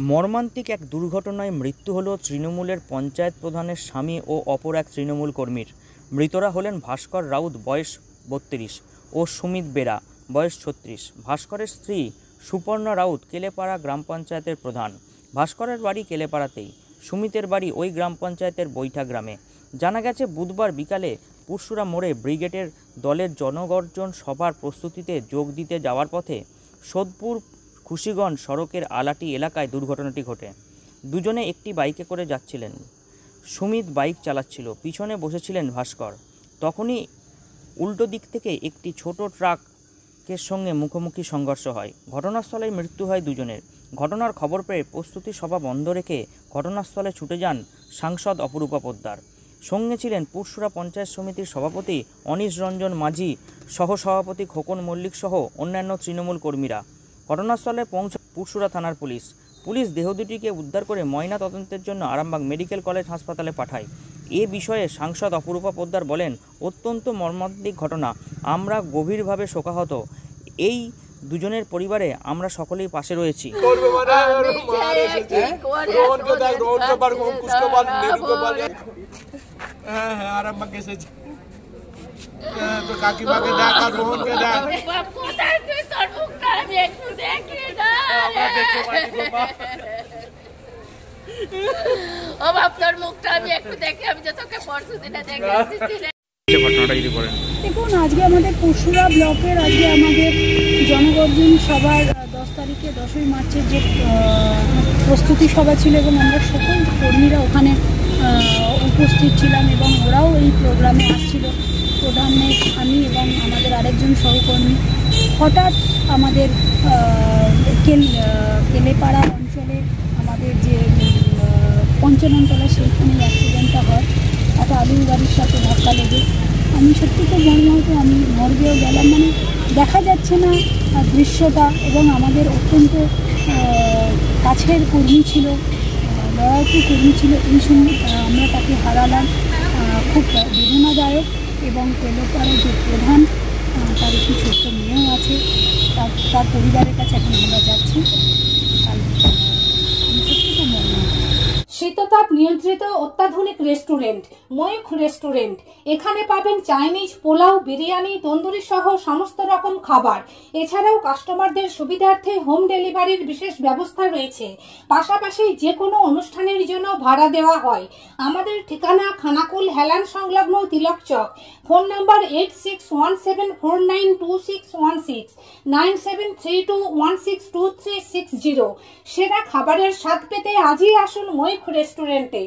মর্মান্তিক এক দুর্ঘটনায় মৃত্যু হলো তৃণমূলের পঞ্চায়েত প্রধানের স্বামী ও অপর এক তৃণমূল কর্মীর। মৃতরা হলেন ভাস্কর রাউত বয়স 32 ও সুমিত বেরা বয়স 36। ভাস্করের স্ত্রী সুপর্ণা রাউত কেলেপাড়া গ্রাম পঞ্চায়েতের প্রধান। ভাস্করের বাড়ি কেলেপাড়াতেই, সুমিতের বাড়ি ওই গ্রাম পঞ্চায়েতের বৈঠা গ্রামে। জানা গেছে বুধবার বিকালে পুরসুরা মোড়ে ব্রিগেডের দলের জনগর্জন সভার প্রস্তুতিতে যোগ দিতে যাওয়ার পথে সোদপুর খুশিগঞ্জ সড়কের আলাটি এলাকায় দুর্ঘটনাটি ঘটে। দুজনে একটি বাইকে করে যাচ্ছিলেন। সুমিত বাইক চালাচ্ছিল, পিছনে বসেছিলেন ভাস্কর। তখনই উল্টো দিক থেকে একটি ছোট ট্রাকের সঙ্গে মুখোমুখি সংঘর্ষ হয়। ঘটনাস্থলেই মৃত্যু হয় দুজনের। ঘটনার খবর পেয়ে প্রস্তুতি সভা বন্ধ রেখে ঘটনাস্থলে ছুটে যান সাংসদ অপরূপা পোদ্দার। সঙ্গে ছিলেন পুরসুরা পঞ্চায়েত সমিতির সভাপতি অনিশ রঞ্জন মাঝি, সহসভাপতি খোকন মল্লিক সহ অন্যান্য তৃণমূল কর্মীরা। ঘটনাস্থলে পৌঁছে পুরসুরা থানার পুলিশ দেহ দুটিকে উদ্ধার করে ময়না তদন্তের জন্য আরামবাগ মেডিকেল কলেজ হাসপাতালে পাঠায়। এ বিষয়ে সাংসদ অপরূপা পোদ্দার বলেন, অত্যন্ত মর্মান্তিক ঘটনা, আমরা গভীরভাবে শোকাহত। এই দুজনের পরিবারে আমরা সকলেই পাশে রয়েছি। দেখুন, আজকে আমাদের পুরসুরা ব্লকের আমাদের জনগর্জন সভার 10 তারিখে 10ই মার্চের যে প্রস্তুতি সভা ছিল এবং আমরা সকল কর্মীরা ওখানে উপস্থিত ছিলাম এবং ওরাও এই প্রোগ্রামে আসছিল। প্রধানের আমি এবং আমাদের আরেকজন সহকর্মী। হঠাৎ আমাদের কেলেপাড়া অঞ্চলে আমাদের যে পঞ্চাননতলা সেইখানে অ্যাক্সিডেন্টটা হয়। একটা আলুর গাড়ির সাথে ধাক্কা লেগে আমি সত্যি খুব মর্মাহত। আমি মর্গেও গেলাম, মানে দেখা যাচ্ছে না দৃশ্যটা। এবং আমাদের অত্যন্ত কাছের কর্মী ছিল, লড়াকু কর্মী ছিল, এই সময় আমরা তাকে হারালাম। খুব বেদনাদায়ক। এবং কেলেপাড়ার যে প্রধান, তার একটি ছোট্ট মেয়েও আছে, তার পরিবারের কাছে এখন আমরা যাচ্ছি। আমি সত্যি খুব মর্মাহত। শীততাপ নিয়ন্ত্রিত অত্যাধুনিক রেস্টুরেন্ট ময়ূখ রেস্টুরেন্ট। এখানে পাবেন চাইনিজ, পোলাও, বিরিয়ানি, তন্দুরি সহ সমস্ত রকম খাবার। এছাড়াও কাস্টমারদের সুবিধার্থে হোম ডেলিভারির বিশেষ ব্যবস্থা রয়েছে। পাশাপাশি যে কোনো অনুষ্ঠানের জন্য ভাড়া দেওয়া হয়। আমাদের ঠিকানা খানাকুল হেলান সংলগ্ন তিলক চক। Phone number 8617492616 9732162360। সেরা খাবারের স্বাদ পেতে আজই আসুন ময়ূখ রেস্টুরেন্টে।